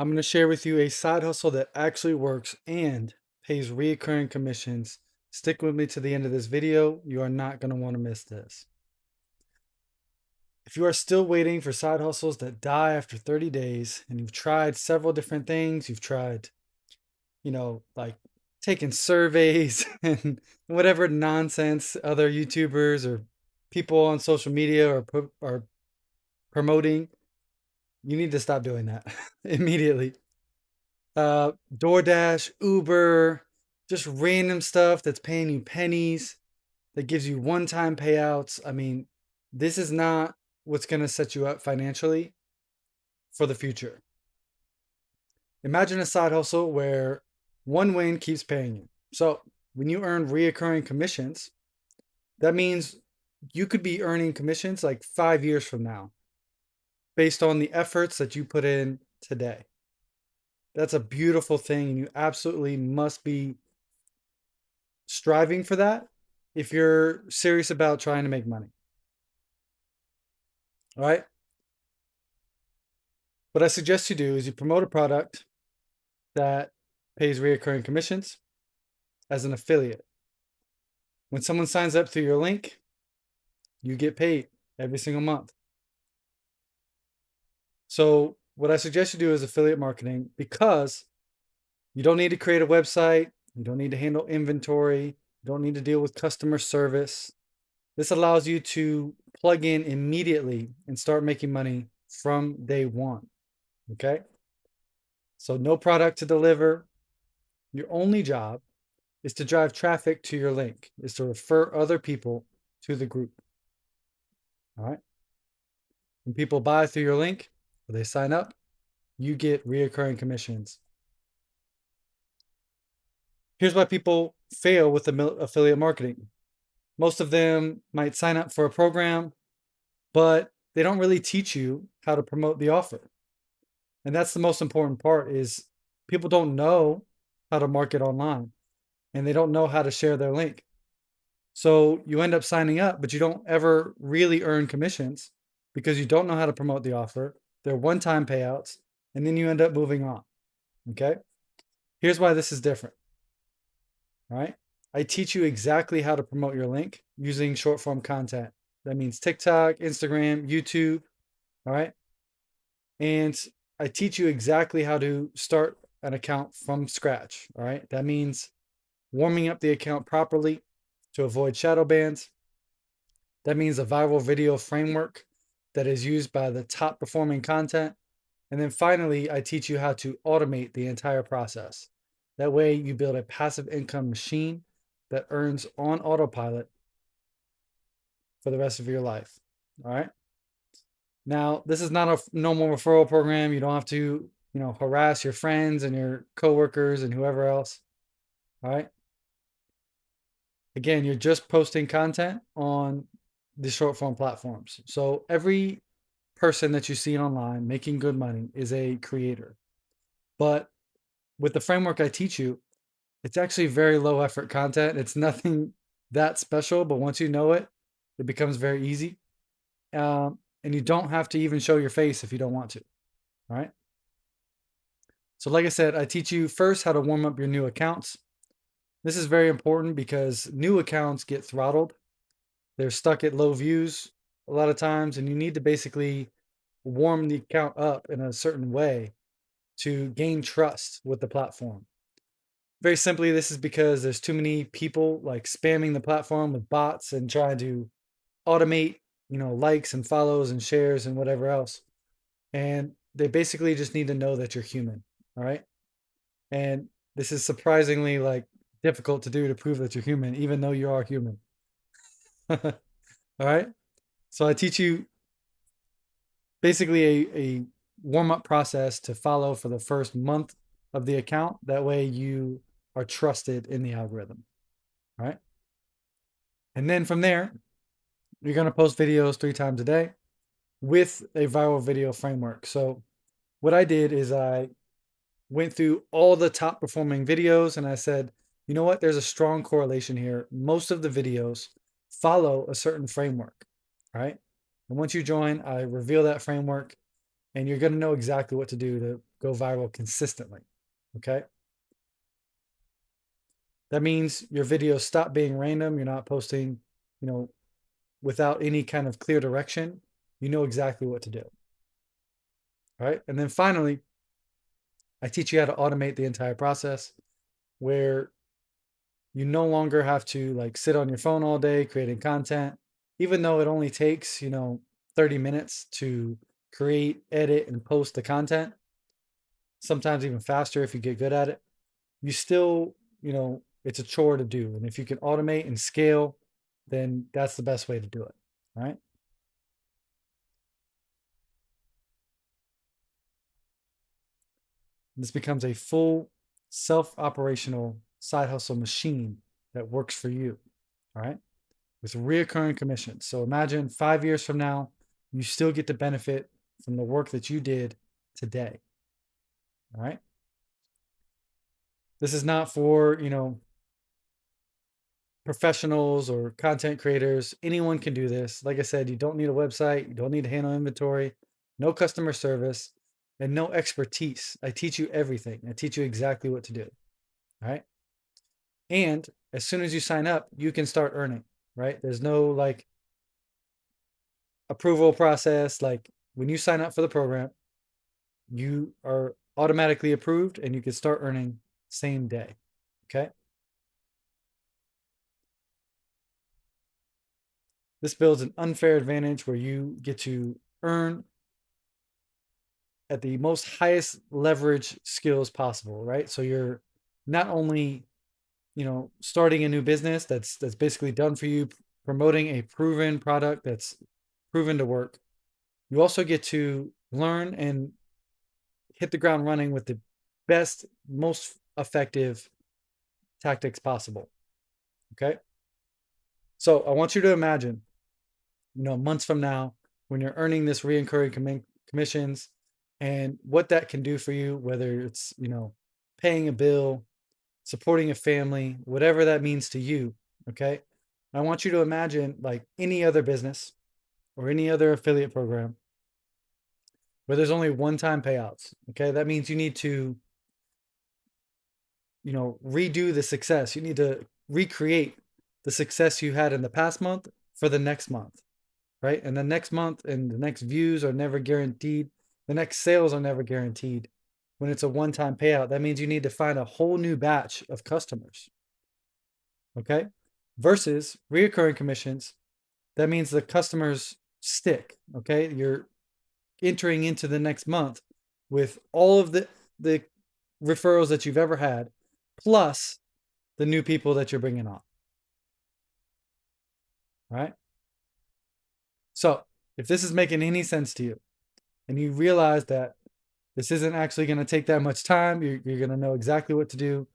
I'm going to share with you a side hustle that actually works and pays recurring commissions. Stick with me to the end of this video. You are not going to want to miss this. If you are still waiting for side hustles that die after 30 days and you've tried several different things, you've tried, like taking surveys and whatever nonsense other YouTubers or people on social media are promoting, you need to stop doing that immediately. DoorDash, Uber, just random stuff that's paying you pennies, that gives you one-time payouts. I mean, this is not what's going to set you up financially for the future. Imagine a side hustle where one win keeps paying you. So when you earn reoccurring commissions, that means you could be earning commissions like 5 years from now based on the efforts that you put in today. That's a beautiful thing, and you absolutely must be striving for that if you're serious about trying to make money. All right. What I suggest you do is you promote a product that pays recurring commissions as an affiliate. When someone signs up through your link, you get paid every single month. So what I suggest you do is affiliate marketing, because you don't need to create a website. You don't need to handle inventory. You don't need to deal with customer service. This allows you to plug in immediately and start making money from day one. Okay. So no product to deliver. Your only job is to drive traffic to your link, is to refer other people to the group. All right. When people buy through your link, or they sign up, you get reoccurring commissions. Here's why people fail with affiliate marketing. Most of them might sign up for a program, but they don't really teach you how to promote the offer. And that's the most important part, is people don't know how to market online, and they don't know how to share their link. So you end up signing up, but you don't ever really earn commissions because you don't know how to promote the offer. They're one-time payouts, and then you end up moving on. Okay. Here's why this is different. All right. I teach you exactly how to promote your link using short form content. That means TikTok, Instagram, YouTube. All right. And I teach you exactly how to start an account from scratch. All right. That means warming up the account properly to avoid shadow bans. That means a viral video framework that is used by the top performing content. And then finally, I teach you how to automate the entire process. That way you build a passive income machine that earns on autopilot for the rest of your life. All right. Now, this is not a normal referral program. You don't have to, harass your friends and your coworkers and whoever else. All right. Again, you're just posting content on the short form platforms. So every person that you see online making good money is a creator. But with the framework I teach you, it's actually very low effort content. It's nothing that special, but once you know it, it becomes very easy. And you don't have to even show your face if you don't want to. All right. So like I said, I teach you first how to warm up your new accounts. This is very important because new accounts get throttled. They're stuck at low views a lot of times, and you need to basically warm the account up in a certain way to gain trust with the platform. Very simply, this is because there's too many people like spamming the platform with bots and trying to automate, likes and follows and shares and whatever else. And they basically just need to know that you're human. All right. And this is surprisingly difficult to do, to prove that you're human, even though you are human. All right. So I teach you basically a warm up process to follow for the first month of the account. That way you are trusted in the algorithm. All right. And then from there, you're going to post videos 3 times a day with a viral video framework. So what I did is I went through all the top performing videos and I said, you know what? There's a strong correlation here. Most of the videos follow a certain framework, right? And once you join, I reveal that framework, and you're going to know exactly what to do to go viral consistently. Okay. That means your videos stop being random. You're not posting, you know, without any kind of clear direction. You know exactly what to do. All right. And then finally, I teach you how to automate the entire process where you no longer have to like sit on your phone all day creating content, even though it only takes, 30 minutes to create, edit, and post the content, sometimes even faster if you get good at it. You still, it's a chore to do. And if you can automate and scale, then that's the best way to do it. All right. This becomes a full self operational side hustle machine that works for you. All right. With reoccurring commissions. So imagine 5 years from now, you still get to benefit from the work that you did today. All right. This is not for, professionals or content creators. Anyone can do this. Like I said, you don't need a website, you don't need to handle inventory, no customer service, and no expertise. I teach you everything. I teach you exactly what to do. All right. And as soon as you sign up, you can start earning, right? There's no like approval process. Like when you sign up for the program, you are automatically approved and you can start earning same day. Okay. This builds an unfair advantage where you get to earn at the most highest leverage skills possible, right? So you're not only, starting a new business that's basically done for you, promoting a proven product that's proven to work. You also get to learn and hit the ground running with the best, most effective tactics possible. Okay. So I want you to imagine, months from now, when you're earning this reoccurring commissions and what that can do for you, whether it's, paying a bill, supporting a family, whatever that means to you. Okay. I want you to imagine like any other business or any other affiliate program where there's only one-time payouts. Okay. That means you need to, redo the success. You need to recreate the success you had in the past month for the next month, right? And the next month and the next views are never guaranteed. The next sales are never guaranteed. When it's a one-time payout, that means you need to find a whole new batch of customers. Okay. Versus reoccurring commissions, that means the customers stick. Okay. You're entering into the next month with all of the referrals that you've ever had, plus the new people that you're bringing on. Right. So if this is making any sense to you and you realize that this isn't actually going to take that much time, you're going to know exactly what to do,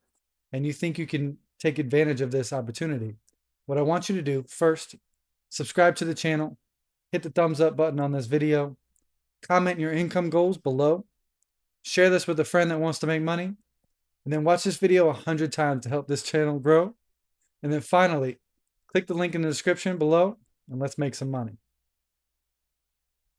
and you think you can take advantage of this opportunity, what I want you to do first, subscribe to the channel, hit the thumbs up button on this video, comment your income goals below, share this with a friend that wants to make money, and then watch this video 100 times to help this channel grow. And then finally, click the link in the description below and let's make some money.